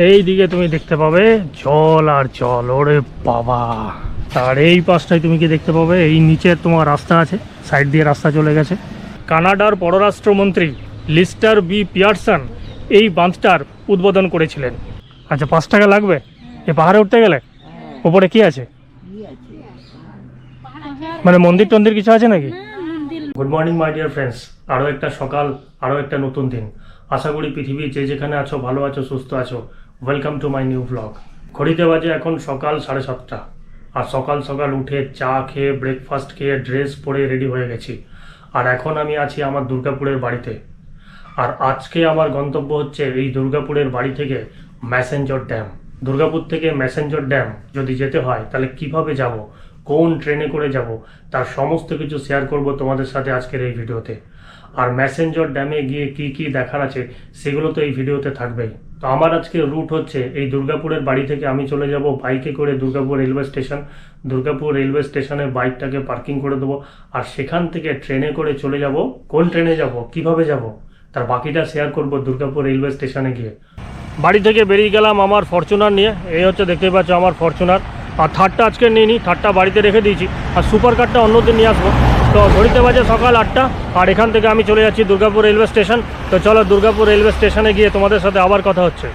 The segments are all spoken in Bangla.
এই দিকে তুমি দেখতে পাবে জল আর জল, ওরে বাবা। আর এই পাশটায় তুমি কি দেখতে পাবে, এই নিচে তোমার রাস্তা আছে, সাইড দিয়ে রাস্তা চলে গেছে। কানাডার পররাষ্ট্রমন্ত্রী লিস্টার বি পিয়ারসন এই বাঁধটার উদ্বোধন করেছিলেন। আচ্ছা, 5 টাকা লাগবে এ পাহাড়ে উঠতে গেলে? ওপরে কি আছে, মানে মন্দির টন্দির কিছু আছে নাকি? Good morning my dear friends, আরও একটা সকাল, আরও একটা নতুন দিন। আশা করি পৃথিবীর যে যেখানে আছো ভালো আছো, সুস্থ আছো। Welcome to my new blog. ঘড়িতে বাজে এখন সকাল 7:30, আর সকাল সকাল উঠে চা খেয়ে ব্রেকফাস্ট খেয়ে ড্রেস পরে রেডি হয়ে গেছি। আর এখন আমি আছি আমার দুর্গাপুরের বাড়িতে। আর আজকে আমার গন্তব্য হচ্ছে এই দুর্গাপুরের বাড়ি থেকে ম্যাসেঞ্জর ড্যাম। দুর্গাপুর থেকে ম্যাসেঞ্জর ড্যাম যদি যেতে হয় তাহলে কিভাবে যাব, কোন ট্রেনে করে যাব, তার সমস্ত কিছু শেয়ার করব তোমাদের সাথে আজকের এই ভিডিওতে। আর ম্যাসেঞ্জর ড্যামে গিয়ে কি কি দেখার আছে সেগুলো তো এই ভিডিওতে থাকবেই। তো আমার আজকে রুট হচ্ছে এই দুর্গাপুরের বাড়ি থেকে আমি চলে যাব বাইকে করে Durgapur railway station. Durgapur railway স্টেশনে বাইকটাকে পার্কিং করে দেবো, আর সেখান থেকে ট্রেনে করে চলে যাব। কোন ট্রেনে যাব, কিভাবে যাব, তার বাকিটা শেয়ার করব দুর্গাপুর রেলওয়ে স্টেশনে গিয়ে। বাড়ি থেকে বেরিয়ে গেলাম আমার ফরচুনার নিয়ে। এই হচ্ছে দেখতে পাচ্ছ আমার ফরচুনার। আর থার্ডটা আজকে নিয়ে নিই, থার্ডটা বাড়িতে রেখে দিয়েছি, আর সুপার কারটা অন্যদিন নিয়ে আসবো। তো ঘড়িতে বাজে সকাল 8টা, আর এখান থেকে আমি চলে যাচ্ছি দুর্গাপুর রেলওয়ে স্টেশন। তো চলো দুর্গাপুর রেলওয়ে স্টেশনে গিয়ে তোমাদের সাথে আবার কথা হচ্ছে।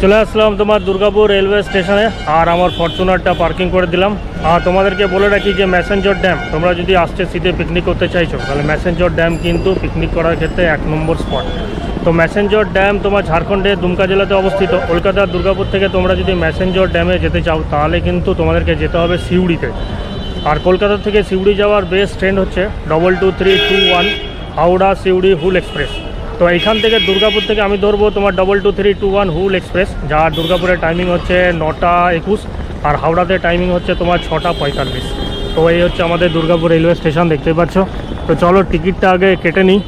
চলে আসলাম তোমার দুর্গাপুর রেলওয়ে স্টেশনে, আর আমার ফরচুনারটা পার্কিং করে দিলাম। আর তোমাদেরকে বলে রাখি যে ম্যাসেঞ্জর ড্যাম তোমরা যদি আসছে শীতে পিকনিক করতে চাইছো, তাহলে ম্যাসেঞ্জর ড্যাম কিন্তু পিকনিক করার ক্ষেত্রে 1 নম্বর স্পট। তো ম্যাসেঞ্জর ড্যাম তোমার ঝাড়খণ্ডের দুমকা জেলাতে অবস্থিত। কলকাতার দুর্গাপুর থেকে তোমরা যদি ম্যাসেঞ্জর ড্যামে যেতে চাও তাহলে কিন্তু তোমাদেরকে যেতে হবে সিউড়িতে। আর কলকাতা থেকে সিউড়ি যাওয়ার বেস্ট ট্রেন হচ্ছে 22321 হাওড়া সিউড়ি হুল এক্সপ্রেস। তো এইখান থেকে দুর্গাপুর থেকে আমি ধরবো তোমার 22321 হুল এক্সপ্রেস, যার দুর্গাপুরের টাইমিং হচ্ছে 9টা 21, আর হাওড়াতে টাইমিং হচ্ছে তোমার 6টা 45। তো এই হচ্ছে আমাদের দুর্গাপুর রেলওয়ে স্টেশন, দেখতে পাচ্ছ। তো চলো টিকিটটা আগে কেটে নিই।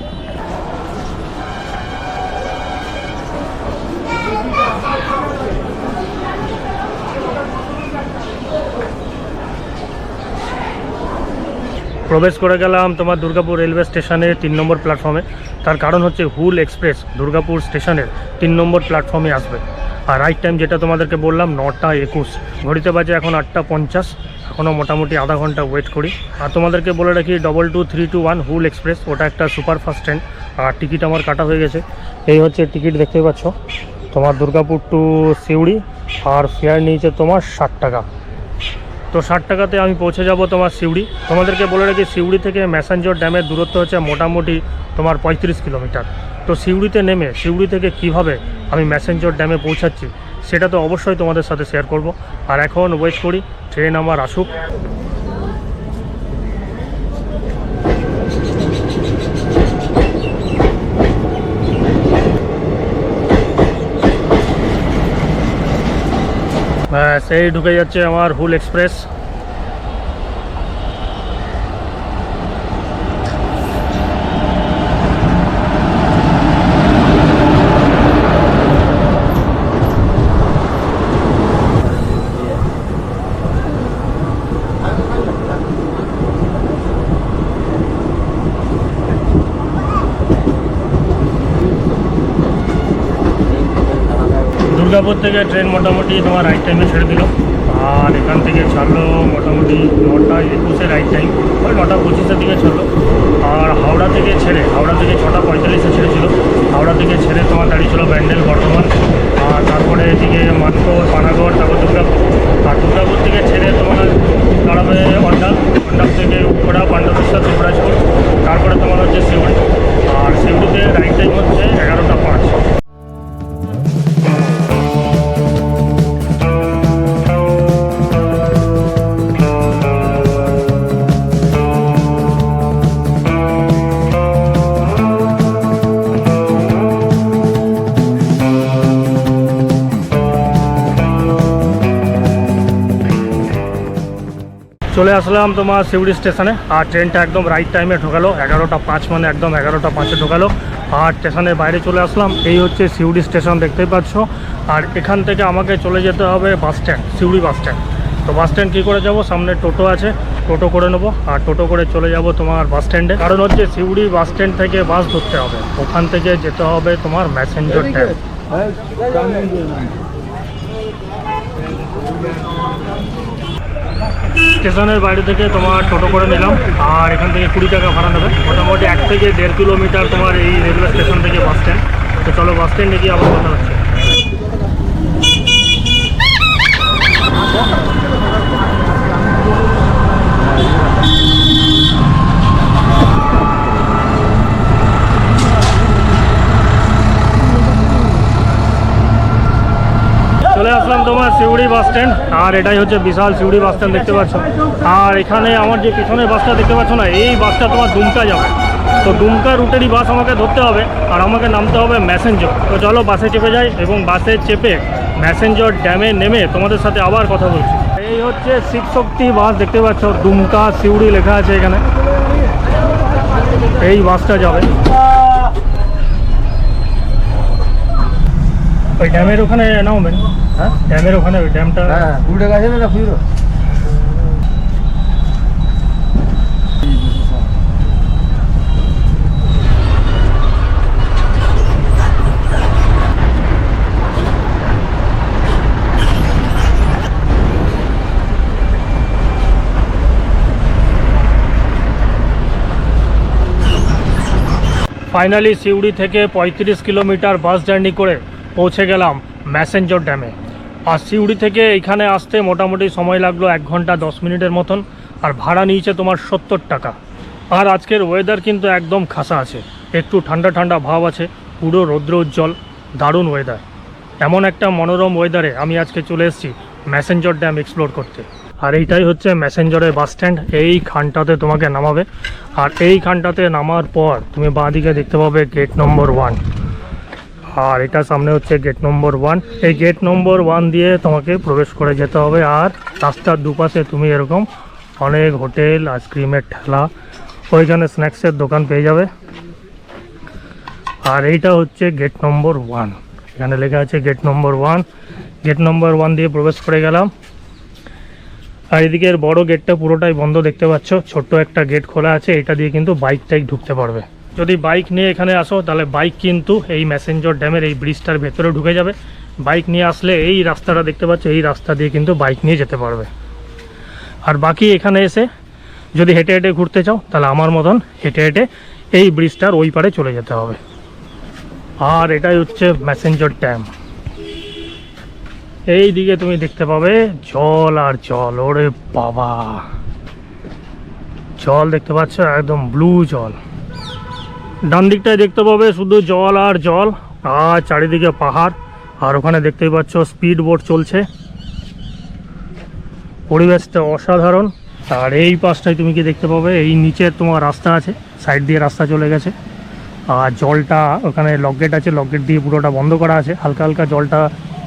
প্রবেশ করে গেলাম তোমার দুর্গাপুর রেলওয়ে স্টেশনের 3 নম্বর প্ল্যাটফর্মে। তার কারণ হচ্ছে হুল এক্সপ্রেস দুর্গাপুর স্টেশনের 3 নম্বর প্ল্যাটফর্মে আসবে। আর রাইট টাইম যেটা তোমাদেরকে বললাম 9টা 21, ঘড়িতে বাজে এখন 8টা 50, এখনও মোটামুটি আধা ঘন্টা ওয়েট করি। আর তোমাদেরকে বলে রাখি 22321 হুল এক্সপ্রেস ওটা একটা সুপারফাস্ট ট্রেন, আর টিকিট আমার কাটা হয়ে গেছে। এই হচ্ছে টিকিট, দেখতে পাচ্ছ তোমার দুর্গাপুর টু সিউড়ি, আর ফেয়ার নিয়েছে তোমার 60 টাকা। তো 60 টাকাতে আমি পৌঁছে যাব তোমার সিউড়ি। তোমাদেরকে বলে রাখি সিউড়ি থেকে ম্যাসেঞ্জর ড্যামের দূরত্ব হচ্ছে মোটামুটি তোমার 35 কিলোমিটার। তো সিউড়িতে নেমে সিউড়ি থেকে কিভাবে আমি ম্যাসেঞ্জর ড্যামে পৌঁছাচ্ছি সেটা তো অবশ্যই তোমাদের সাথে শেয়ার করব। আর এখন ওয়েট করি ট্রেন আমার আসুক। সেই ঢুকে যাচ্ছে আমার হুল এক্সপ্রেস। দুর্গাপুর থেকে ট্রেন মোটামুটি তোমার রাইট টাইমে ছেড়ে দিল, আর এখান থেকে ছাড়লো মোটামুটি 9টা 21 রাইট টাইম, ওই 9টা 25 দিকে ছাড়লো। আর হাওড়া থেকে 6টা 45 ছেড়েছিল। হাওড়া থেকে ছেড়ে তোমার দাঁড়িয়েছিল ব্যান্ডেল বর্ধমান, আর তারপরে এদিকে মানকড় পানাগড়, তারপর দুর্গাপুর। আর দুর্গাপুর থেকে ছেড়ে তোমার দাঁড়াবে অন্ডাল, অন্ডাল থেকে উপড়া পাণ্ডবেশ্বর শিবরাজপুর, তারপরে তোমার হচ্ছে সিউড়ি। আর সিউড়িতে রাইট টাইম হচ্ছে 11টা 5। চলে আসলাম তোমার সিউড়ি স্টেশনে, আর ট্রেনটা একদম রাইট টাইমে ঢোকালো 11টা 5, মানে একদম 11টা 5-এ ঢোকালো। আর স্টেশনের বাইরে চলে আসলাম। এই হচ্ছে সিউড়ি স্টেশন, দেখতেই পাচ্ছ। আর এখান থেকে আমাকে চলে যেতে হবে bus stand, Suri bus stand. তো বাস স্ট্যান্ড কী করে যাব, সামনে টোটো আছে, টোটো করে নেবো, আর টোটো করে চলে যাব তোমার বাস স্ট্যান্ডে। কারণ হচ্ছে সিউড়ি বাস স্ট্যান্ড থেকে বাস ধরতে হবে, ওখান থেকে যেতে হবে তোমার ম্যাসেঞ্জর ড্যাম। স্টেশনের বাইরে থেকে তোমার টোটো করে নিলাম, আর এখান থেকে 20 টাকা ভাড়া নেবে। মোটামুটি 1 থেকে 1.5 কিলোমিটার তোমার এই রেলওয়ে স্টেশন থেকে বাস স্ট্যান্ড। তো চলো বাস স্ট্যান্ডে গিয়ে আবার কথা হচ্ছে। চলে আসলাম তোমার সিউড়ি বাস স্ট্যান্ড, আর এটাই হচ্ছে বিশাল সিউড়ি বাস স্ট্যান্ড দেখতে পাচ্ছ। আর এখানে আমার যে পিছনের বাসটা দেখতে পাচ্ছ না, এই বাসটা তোমার দুমকা যাবে। তো দুমকা রুটেরই বাস আমাকে ধরতে হবে, আর আমাকে নামতে হবে ম্যাসেঞ্জর। তো চলো বাসে চেপে যাই, এবং বাসে চেপে ম্যাসেঞ্জর ড্যামে নেমে তোমাদের সাথে আবার কথা বলছি। এই হচ্ছে শিবশক্তি বাস দেখতে পাচ্ছ, দুমকা সিউড়ি লেখা আছে এখানে। এই বাসটা যাবে ওই ড্যামের ওখানে নামবেন। হ্যাঁ, ড্যামের ওখানে ওই ড্যামটা। হ্যাঁ, 20 টাকা আছে না ফিরো। ফাইনালি সিউড়ি থেকে 35 কিলোমিটার বাস জার্নি করে পৌঁছে গেলাম ম্যাসেঞ্জর ড্যামে। আর সিউড়ি থেকে এখানে আসতে মোটামুটি সময় লাগলো 1 ঘন্টা 10 মিনিটের মতন, আর ভাড়া নিয়েছে তোমার 70 টাকা। আর আজকের ওয়েদার কিন্তু একদম খাসা আছে, একটু ঠান্ডা ঠান্ডা ভাব আছে, পুরো রৌদ্র উজ্জ্বল, দারুণ ওয়েদার। এমন একটা মনোরম ওয়েদারে আমি আজকে চলে এসেছি ম্যাসেঞ্জর ড্যাম এক্সপ্লোর করতে। আর এইটাই হচ্ছে ম্যাসেঞ্জরের বাস স্ট্যান্ড। এই খানটাতে তোমাকে নামাবে, আর এই খানটাতে নামার পর তুমি বাঁদিকে দেখতে পাবে গেট নম্বর 1। আর এটা সামনে হচ্ছে গেট নম্বর 1। এই গেট নম্বর 1 দিয়ে তোমাকে প্রবেশ করে যেতে হবে। আর রাস্তার দুপাশে তুমি এরকম অনেক হোটেল, আইসক্রিমের ঠেলা, ওইখানে স্ন্যাক্সের দোকান পেয়ে যাবে। আর এইটা হচ্ছে গেট নম্বর 1, এখানে লেখা আছে গেট নম্বর 1। গেট নম্বর 1 দিয়ে প্রবেশ করে গেলাম। আর এদিকের বড় গেটটা পুরোটাই বন্ধ দেখতে পাচ্ছ, ছোট্ট একটা গেট খোলা আছে, এটা দিয়ে কিন্তু বাইক টাইক ঢুকতে পারবে। যদি বাইক নিয়ে এখানে আসো তাহলে বাইক কিন্তু এই ম্যাসেঞ্জর ড্যামের এই ব্রিজটার ভেতরে ঢুকে যাবে। বাইক নিয়ে আসলে এই রাস্তাটা দেখতে পাচ্ছ, এই রাস্তা দিয়ে কিন্তু বাইক নিয়ে যেতে পারবে। আর বাকি এখানে এসে যদি হেঁটে হেঁটে ঘুরতে চাও তাহলে আমার মতন হেঁটে হেঁটে এই ব্রিজটার ওই পারে চলে যেতে হবে। আর এটাই হচ্ছে ম্যাসেঞ্জর ড্যাম। এই দিকে তুমি দেখতে পাবে জল আর জল, ওরে বাবা, জল দেখতে পাচ্ছ, একদম ব্লু জল। ডান দিকটায় দেখতে পাবে শুধু জল আর জল, আর চারিদিকে পাহাড়। আর ওখানে দেখতেই পাচ্ছ স্পিড বোট চলছে, পরিবেশটা অসাধারণ। আর এই পাশটায় তুমি কি দেখতে পাবে, এই নিচে তোমার রাস্তা আছে, সাইড দিয়ে রাস্তা চলে গেছে। আর জলটা ওখানে লকগেট আছে, লকগেট দিয়ে পুরোটা বন্ধ করা আছে, হালকা হালকা জলটা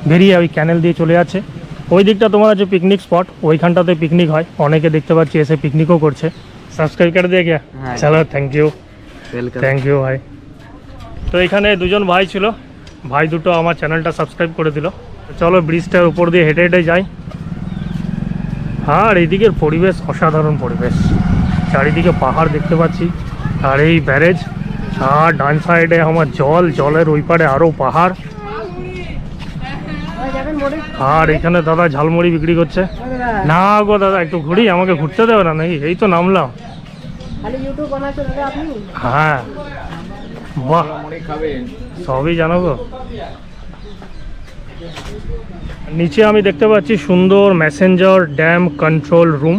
বেরিয়ে ওই ক্যানেল দিয়ে চলে যাচ্ছে। ওই দিকটা তোমার আছে পিকনিক স্পট, ওইখানটাতে পিকনিক হয়, অনেকে দেখতে পাচ্ছি এসে পিকনিকও করছে। সাবস্ক্রাইব করে দিয়ে গিয়া, চলো, থ্যাংক ইউ, থ্যাংক ইউ ভাই। তো এখানে দুজন ভাই ছিল, ভাই দুটো আমার চ্যানেলটা সাবস্ক্রাইব করে দিল। চলো ব্রিজটার উপর দিয়ে হেঁটে হেঁটে যাই। আর এইদিকের পরিবেশ অসাধারণ পরিবেশ, চারিদিকে পাহাড় দেখতে পাচ্ছি, আর এই ব্যারেজ, আর ডান সাইডে আমার জল, জলের ওই পারে আরও পাহাড়। আর এখানে দাদা ঝালমুড়ি বিক্রি করছে। না গো দাদা, একটু ঘুরি, আমাকে ঘুরতে দেবে না নাকি? এই তো নামলাম। হ্যাঁ, বাহ, সবই জানো গো। নিচে আমি দেখতে পাচ্ছি সুন্দর Massanjore dam control room.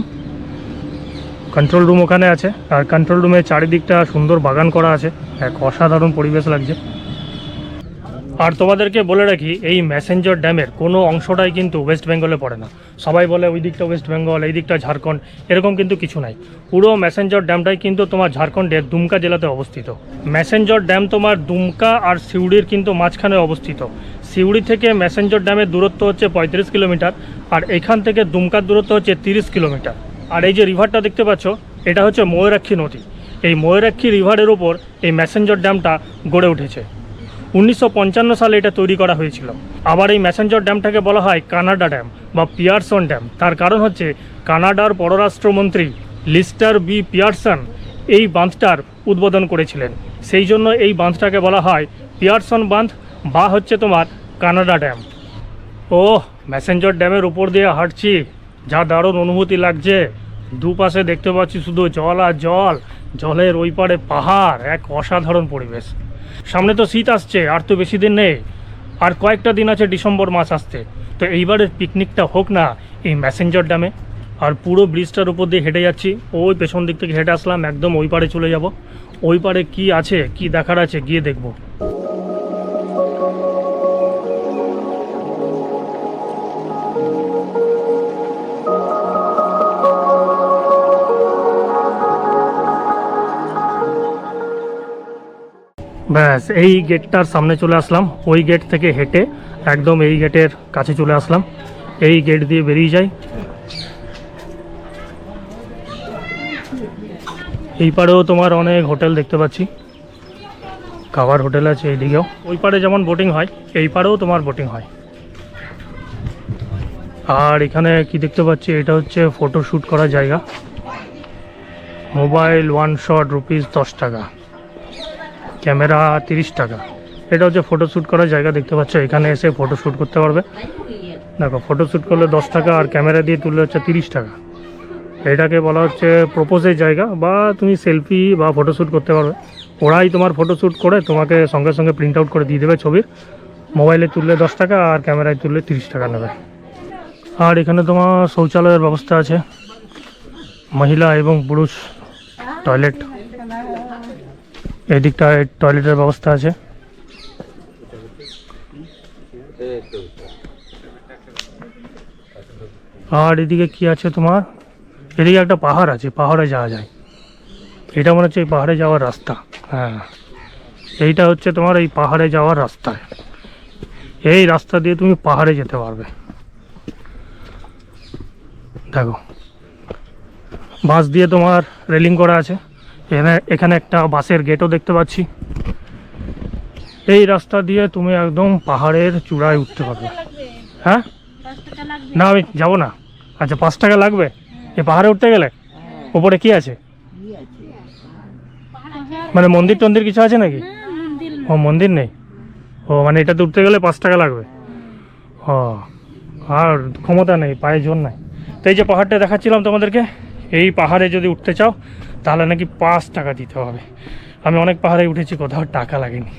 Control room ওখানে আছে, আর কন্ট্রোল রুমের চারিদিকটা সুন্দর বাগান করা আছে, এক অসাধারণ পরিবেশ লাগছে। আর তোমাদেরকে বলে রাখি, এই ম্যাসেঞ্জর ড্যামের কোনো অংশটাই কিন্তু ওয়েস্ট বেঙ্গলে পড়ে না। সবাই বলে ওই দিকটা ওয়েস্ট বেঙ্গল, এই দিকটা ঝাড়খণ্ড, এরকম কিন্তু কিছু নাই। পুরো ম্যাসেঞ্জর ড্যামটাই কিন্তু তোমার ঝাড়খণ্ডের দুমকা জেলাতে অবস্থিত। ম্যাসেঞ্জর ড্যাম তোমার দুমকা আর সিউড়ির কিন্তু মাঝখানে অবস্থিত। সিউড়ি থেকে ম্যাসেঞ্জর ড্যামের দূরত্ব হচ্ছে 35 কিলোমিটার, আর এখান থেকে দুমকার দূরত্ব হচ্ছে 30 কিলোমিটার। আর এই যে রিভারটা দেখতে পাচ্ছ, এটা হচ্ছে ময়ূরাক্ষী নদী। এই ময়ূরাক্ষী রিভারের ওপর এই ম্যাসেঞ্জর ড্যামটা গড়ে উঠেছে। 1955 সালে এটা তৈরি করা হয়েছিল। আবার এই ম্যাসেঞ্জর ড্যামটাকে বলা হয় কানাডা ড্যাম বা পিয়ারসন ড্যাম। তার কারণ হচ্ছে কানাডার পররাষ্ট্রমন্ত্রী লিস্টার বি পিয়ারসন এই বাঁধটার উদ্বোধন করেছিলেন, সেই জন্য এই বাঁধটাকে বলা হয় পিয়ারসন বাঁধ বা হচ্ছে তোমার কানাডা ড্যাম। ও ম্যাসেঞ্জার ড্যামের উপর দিয়ে হাঁটছি, যা দারুণ অনুভূতি লাগছে। দুপাশে দেখতে পাচ্ছি শুধু জল আর জল, জলের ওই পারে পাহাড়, এক অসাধারণ পরিবেশ। সামনে তো শীত আসছে, আর তো বেশি দিন নেই, আর কয়েকটা দিন আছে ডিসেম্বর মাস আসতে। তো এইবারের পিকনিকটা হোক না এই ম্যাসেঞ্জার ড্যামে। আর পুরো ব্রিজটার উপর দিয়ে হেঁটে যাচ্ছি, ওই পেছন দিক থেকে হেঁটে আসলাম, একদম ওই পারে চলে যাব। ওই পারে কী আছে, কি দেখার আছে, গিয়ে দেখব। ব্যাস এই গেটটার সামনে চলে আসলাম, ওই গেট থেকে হেঁটে একদম এই গেটের কাছে চলে আসলাম। এই গেট দিয়ে বেরিয়ে যাই। এই পারেও তোমার অনেক হোটেল দেখতে পাচ্ছি, খাবার হোটেল আছে এইদিকেও। ওই পারে যেমন বোটিং হয়, এই পারেও তোমার বোটিং হয়। আর এখানে কি দেখতে পাচ্ছি, এটা হচ্ছে ফটো শ্যুট করার জায়গা। মোবাইল ওয়ান শট ₹10 টাকা, ক্যামেরা 30 টাকা। এটা হচ্ছে ফটো শ্যুট করার জায়গা, দেখতে পাচ্ছ। এখানে এসে ফটো শ্যুট করতে পারবে। দেখো, ফটো শ্যুট করলে 10 টাকা, আর ক্যামেরা দিয়ে তুললে হচ্ছে 30 টাকা। এটাকে বলা হচ্ছে প্রপোজের জায়গা, বা তুমি সেলফি বা ফটোশ্যুট করতে পারবে। ওরাই তোমার ফটোশ্যুট করে তোমাকে সঙ্গে সঙ্গে প্রিন্ট আউট করে দিয়ে দেবে ছবির। মোবাইলে তুললে 10 টাকা, আর ক্যামেরায় তুললে 30 টাকা নেবে। আর এখানে তোমার শৌচালয়ের ব্যবস্থা আছে, মহিলা এবং পুরুষ টয়লেট। এদিকটায় টয়লেটের ব্যবস্থা আছে। আর এদিকে কি আছে তোমার, এদিকে একটা পাহাড় আছে, পাহাড়ে যাওয়া যায়। এটা মনে হচ্ছে এই পাহাড়ে যাওয়ার রাস্তা। হ্যাঁ, এইটা হচ্ছে তোমার এই পাহাড়ে যাওয়ার রাস্তা। এই রাস্তা দিয়ে তুমি পাহাড়ে যেতে পারবে। দেখো, বাঁশ দিয়ে তোমার রেলিং করা আছে। এখানে একটা বাঁশের গেটও দেখতে পাচ্ছি। এই রাস্তা দিয়ে তুমি একদম পাহাড়ের চূড়ায় উঠতে পারবে। হ্যাঁ, না আমি যাবো না। আচ্ছা, 5 টাকা লাগবে এই পাহাড়ে উঠতে গেলে? ওপরে কি আছে, মানে মন্দির টন্দির কিছু আছে নাকি? ও, মন্দির নেই। ও, মানে এটাতে উঠতে গেলে 5 টাকা লাগবে। ও, আর ক্ষমতা নেই, পায়ে জোর নাই। তো এই যে পাহাড়টা দেখাচ্ছিলাম তোমাদেরকে, এই পাহাড়ে যদি উঠতে চাও তাহলে নাকি 5 টাকা দিতে হবে। আমি অনেক পাহাড়ে উঠেছি, কোথাও টাকা লাগেনি।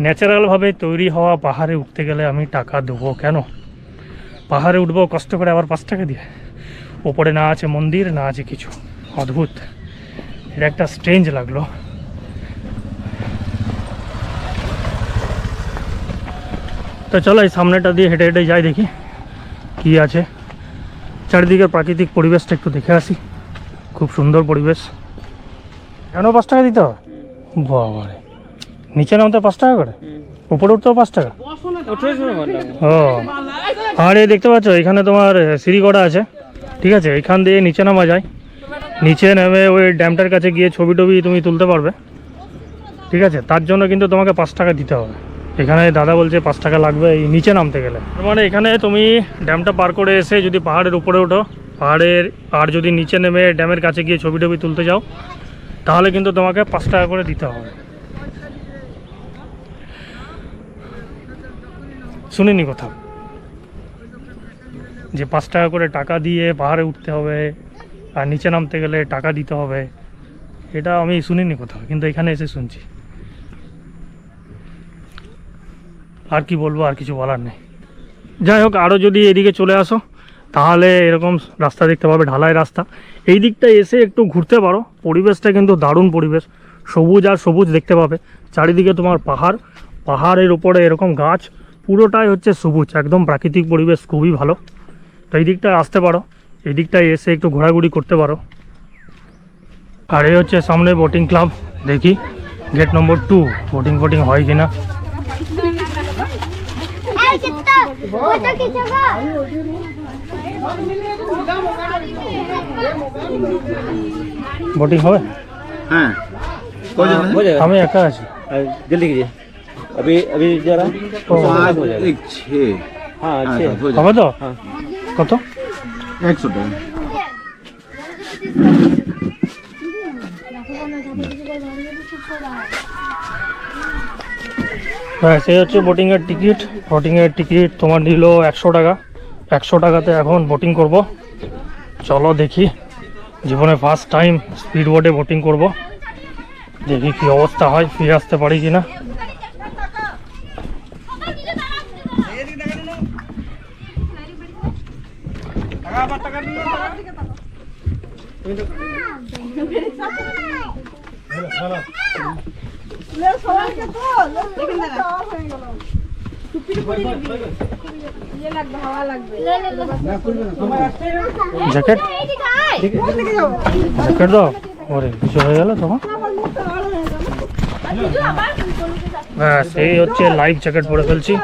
ন্যাচারালভাবে তৈরি হওয়া পাহাড়ে উঠতে গেলে আমি টাকা দেবো কেন? পাহাড়ে উঠবো কষ্ট করে, আবার 5 টাকা দিয়ে? ওপরে না আছে মন্দির, না আছে কিছু, অদ্ভুত। এটা একটা স্ট্রেঞ্জ লাগলো। তো চলো এই সামনেটা দিয়ে হেঁটে হেঁটে যাই, দেখি কি আছে। চারিদিকের প্রাকৃতিক পরিবেশটা একটু দেখে আসি। খুব সুন্দর পরিবেশ। কেন 5 টাকা দিতে হবে? বাবারে, নিচে নামতে 5 টাকা করে, উপরে উঠতেও 5 টাকা? ও, আর এই দেখতে পাচ্ছ এখানে তোমার সিঁড়ি করা আছে, ঠিক আছে। এখান দিয়ে নিচে নামা যায়। নিচে নেমে ওই ড্যামটার কাছে গিয়ে ছবি টবি তুমি তুলতে পারবে, ঠিক আছে। তার জন্য কিন্তু তোমাকে 5 টাকা দিতে হবে। এখানে দাদা বলছে 5 টাকা লাগবে এই নিচে নামতে গেলে। মানে এখানে তুমি ড্যামটা পার করে এসে যদি পাহাড়ের উপরে ওঠো, পাহাড়ের, আর যদি নিচে নেমে ড্যামের কাছে গিয়ে ছবি টবি তুলতে যাও, তাহলে কিন্তু তোমাকে 5 টাকা করে দিতে হবে। শুনিনি কোথাও যে 5 টাকা করে টাকা দিয়ে পাহাড়ে উঠতে হবে আর নিচে নামতে গেলে টাকা দিতে হবে। এটা আমি শুনিনি কোথাও, কিন্তু এখানে এসে শুনছি। আর কি বলবো, আর কিছু বলার নেই। যাই হোক, আরও যদি এদিকে চলে আসো তাহলে এরকম রাস্তা দেখতে পাবে, ঢালাই রাস্তা। এই দিকটা এসে একটু ঘুরতে পারো, পরিবেশটা কিন্তু দারুণ পরিবেশ। সবুজ আর সবুজ দেখতে পাবে চারিদিকে। তোমার পাহাড়, পাহাড়ের উপরে এরকম গাছ, পুরোটাই হচ্ছে সবুজ, একদম প্রাকৃতিক পরিবেশ, খুবই ভালো। তো এই দিকটায় আসতে পারো, এই দিকটায় এসে একটু ঘোরাঘুরি করতে পারো। আর এই হচ্ছে সামনে বোটিং ক্লাব। দেখি গেট নম্বর 2 বোটিং হয় কিনা। बोटिंग हो? हाँ, हमें एका আছে। जल्दी कीजिए। अभी अभी जरा 5 1 6 हाँ अच्छे হবে তো? কত? 100 টাকা। হ্যাঁ, সেই হচ্ছে বোটিংয়ের টিকিট। বোটিংয়ের টিকিট তোমার নিল 100 টাকা। 100 টাকাতে এখন বোটিং করব। চলো দেখি, জীবনে ফার্স্ট টাইম স্পিড বোটে বোটিং করব, দেখি কি অবস্থা হয়, ফিরে আসতে পারি কিনা। জ্যাকেট জ্যাকেট দাও। ওরে কিছু হয়ে গেল তোমার। হ্যাঁ, সেই হচ্ছে লাইফ জ্যাকেট পরে ফেলছি।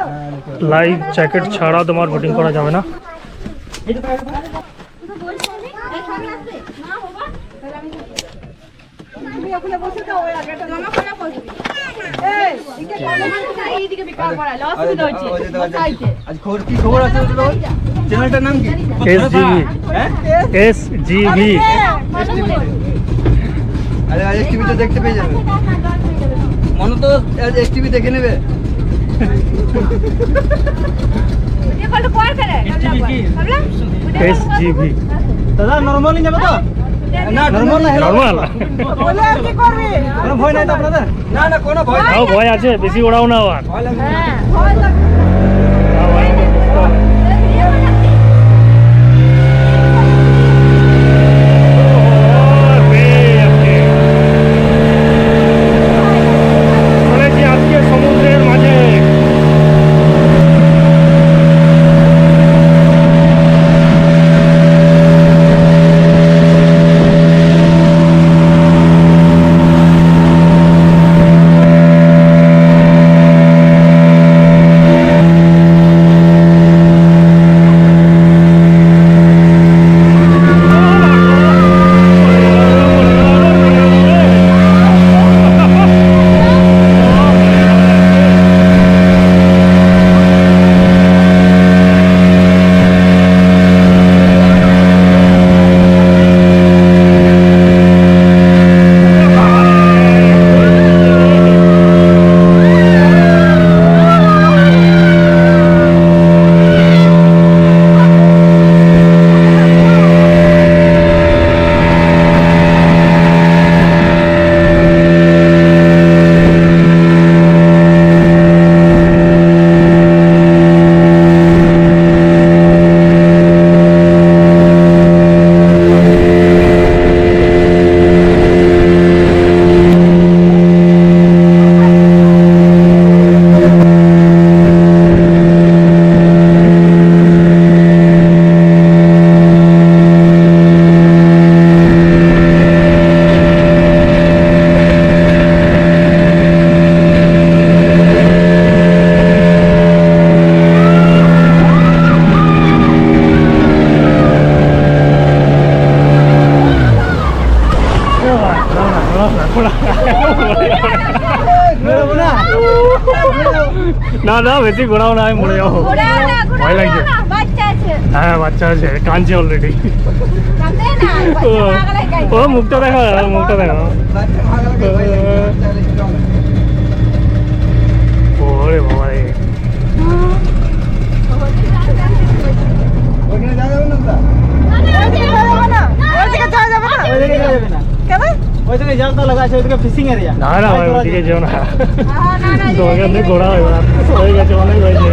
লাইফ জ্যাকেট ছাড়া তোমার বোটিং করা যাবে না। চ্যানেলটার নাম কি? SGV। আরে এস টিভি তো দেখতে পেয়ে যাবে। মনে তো এস টিভি দেখে নেবে। SGV দাদা নরমাল নিয়ে যাবে তো? না নরমাল না, নর্মাল। কোনো ভয় নাই তো আপনাদের? না না কোনো ভয় নেই। তাও ভয় আছে, বেশি ওড়াও না আবার। ভয় লাগবে না। তাও ভয় আছে। চলেছি আজকে সমুদ্রের মাঝে। না না বেশি ঘোরাও না, আমি মরে যাবো। ভয় লাগছে। হ্যাঁ বাচ্চা আছে, কাঁদছে অলরেডি। ও মুখটা দেখা, মুখটা দেখা। ওরে বাবা রে। ওখানে যাবে না ওই থেকে জাল তো লাগা আছে, ওই থেকে ফিশিং এরিয়া। না না ভাই, ওদিকে যেও না। তোমাকে অনেক ঘোরা হয়ে গেছে, অনেক হয়েছে।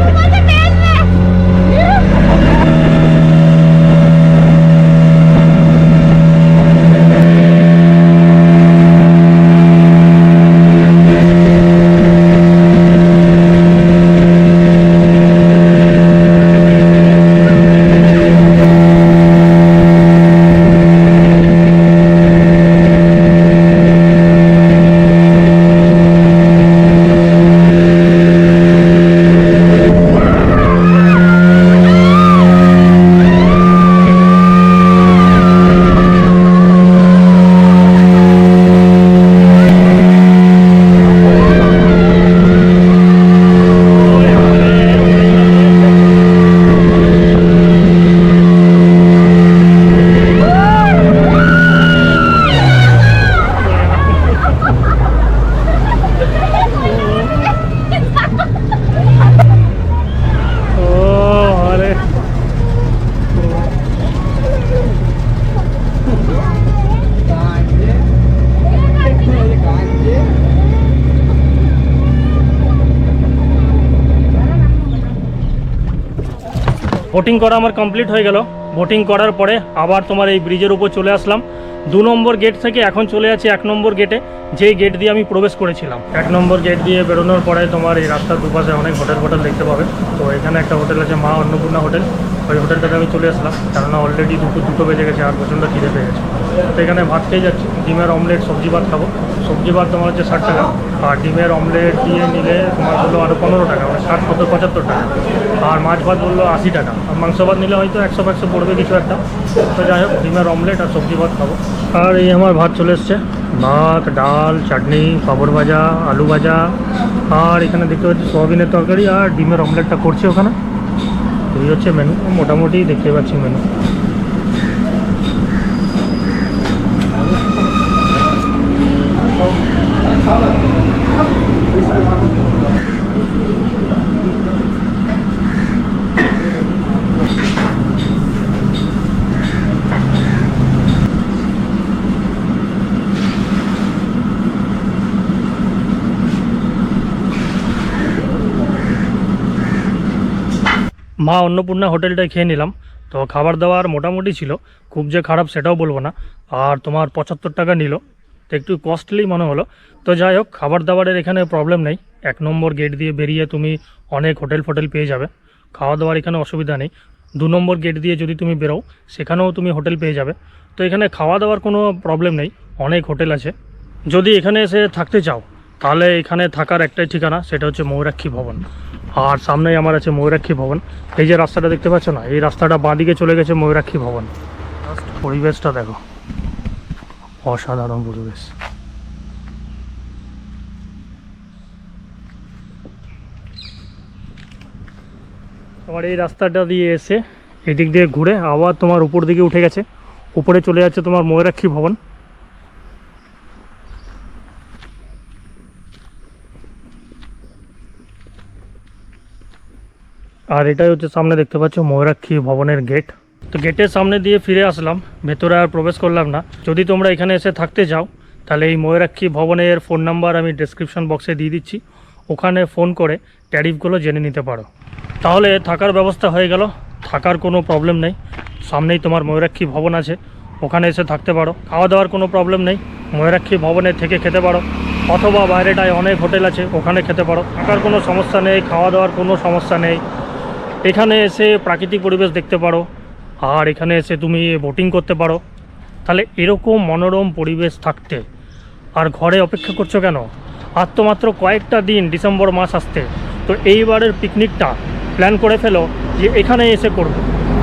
বোটিং করা আমার কমপ্লিট হয়ে গেল। বোটিং করার পরে আবার তোমার এই ব্রিজের উপর চলে আসলাম। 2 নম্বর গেট থেকে এখন চলে আছি 1 নম্বর গেটে, যেই গেট দিয়ে আমি প্রবেশ করেছিলাম। 1 নম্বর গেট দিয়ে বেরোনোর পরে তোমার এই রাস্তার দুপাশে অনেক হোটেল দেখতে পাবে। তো এখানে একটা হোটেল আছে মা অন্নপূর্ণা হোটেল, ওই হোটেলটাতে আমি চলে আসলাম, কেননা অলরেডি দুটো বেজে গেছে আর প্রচণ্ড খিদে পেয়ে গেছে। তো এখানে ভাত খেয়ে যাচ্ছি, ডিমের অমলেট সবজি ভাত খাবো। সবজি ভাত তোমার হচ্ছে 60 টাকা, আর ডিমের অমলেট দিয়ে নিলে তোমার বললো আরও 15 টাকা, মানে 60, 70, 75 টাকা। আর মাছ ভাত বললো 80 টাকা, আর মাংস ভাত নিলে হয়তো 100 পড়বে কিছু একটা। তো যাই হোক, ডিমের অমলেট আর সবজি ভাত খাবো। আর এই আমার ভাত চলে এসছে, ভাত, ডাল, চাটনি, পাঁপড় ভাজা, আলু ভাজা, আর এখানে দেখতে পাচ্ছি সোয়াবিনের তরকারি আর ডিমের অমলেটটা করছে ওখানে। এই হচ্ছে মেনু, মোটামুটি দেখতে পাচ্ছি মেনু। মা অন্নপূর্ণা হোটেলটায় খেয়ে নিলাম। তো খাবার দাবার মোটামুটি ছিল, খুব যে খারাপ সেটাও বলবো না। আর তোমার 75 টাকা নিল, তো একটু কস্টলি মনে হলো। তো যাই হোক, খাবার দাবারের এখানে প্রবলেম নেই। 1 নম্বর গেট দিয়ে বেরিয়ে তুমি অনেক হোটেল পেয়ে যাবে, খাওয়া দাওয়ার এখানে অসুবিধা নেই। 2 নম্বর গেট দিয়ে যদি তুমি বেরো, সেখানেও তুমি হোটেল পেয়ে যাবে। তো এখানে খাওয়া দাওয়ার কোনো প্রবলেম নেই, অনেক হোটেল আছে। যদি এখানে এসে থাকতে চাও, তাহলে এখানে থাকার একটাই ঠিকানা, সেটা হচ্ছে ময়ূরাক্ষী ভবন। আর সামনেই আমার আছে ময়ূরাক্ষী ভবন। এই যে রাস্তাটা দেখতে পাচ্ছ না, এই রাস্তাটা বাঁদিকে চলে গেছে ময়ূরাক্ষী ভবন। পরিবেশটা দেখো, অসাধারণ পরিবেশ। তোমার এই রাস্তাটা দিয়ে এসে এদিক দিয়ে ঘুরে আবার তোমার উপর দিকে উঠে গেছে, উপরে চলে যাচ্ছে তোমার ময়ূরাক্ষী ভবন। আর এটাই হচ্ছে সামনে দেখতে পাচ্ছ ময়ূরাক্ষী ভবনের গেট। তো গেটের সামনে দিয়ে ফিরে আসলাম, ভেতরে আর প্রবেশ করলাম না। যদি তোমরা এখানে এসে থাকতে চাও, তাহলে এই ময়ূরাক্ষী ভবনের ফোন নাম্বার আমি ডেসক্রিপশন বক্সে দিয়ে দিচ্ছি, ওখানে ফোন করে ট্যারিফগুলো জেনে নিতে পারো। তাহলে থাকার ব্যবস্থা হয়ে গেল, থাকার কোনো প্রবলেম নেই। সামনেই তোমার ময়ূরাক্ষী ভবন আছে, ওখানে এসে থাকতে পারো। খাওয়া দাওয়ার কোনো প্রবলেম নেই, ময়ূরাক্ষী ভবনে থেকে খেতে পারো, অথবা বাইরেটায় অনেক হোটেল আছে, ওখানে খেতে পারো। থাকার কোনো সমস্যা নেই, খাওয়া দাওয়ার কোনো সমস্যা নেই। এখানে এসে প্রাকৃতিক পরিবেশ দেখতে পারো, আর এখানে এসে তুমি বোটিং করতে পারো। তাহলে এরকম মনোরম পরিবেশ থাকতে আর ঘরে অপেক্ষা করছো কেন? আর তো মাত্র কয়েকটা দিন ডিসেম্বর মাস আসতে। তো এইবারের পিকনিকটা প্ল্যান করে ফেলো যে এখানে এসে করবো,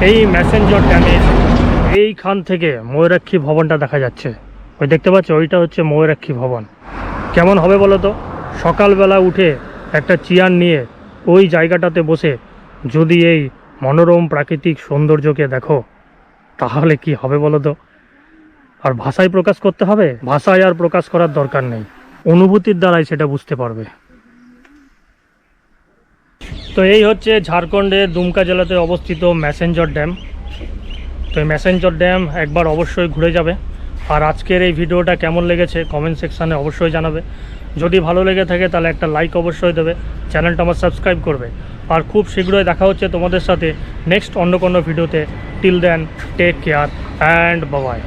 এই ম্যাসেঞ্জর ড্যামে এসে। এইখান থেকে ময়ূরাক্ষী ভবনটা দেখা যাচ্ছে, ওই দেখতে পাচ্ছ, ওইটা হচ্ছে ময়ূরাক্ষী ভবন। কেমন হবে বলো তো, সকালবেলা উঠে একটা চেয়ার নিয়ে ওই জায়গাটাতে বসে যদি এই মনোরম প্রাকৃতিক সৌন্দর্যকে দেখো, তাহলে কি হবে বলো তো? আর ভাষায় প্রকাশ করতে হবে? ভাষায় আর প্রকাশ করার দরকার নেই, অনুভূতির দ্বারাই সেটা বুঝতে পারবে। তো এই হচ্ছে ঝাড়খণ্ডের দুমকা জেলাতে অবস্থিত ম্যাসেঞ্জর ড্যাম। তো এই ম্যাসেঞ্জর ড্যাম একবার অবশ্যই ঘুরে যাবে। আর আজকের এই ভিডিওটা কেমন লেগেছে কমেন্ট সেকশানে অবশ্যই জানাবে। যদি ভালো লেগে থাকে তাহলে একটা লাইক অবশ্যই দেবে, চ্যানেলটা আমার সাবস্ক্রাইব করবে। আর খুব শীঘ্রই দেখা হচ্ছে তোমাদের সাথে নেক্সট অন্য কোনো ভিডিওতে। Till then, take care and bye by.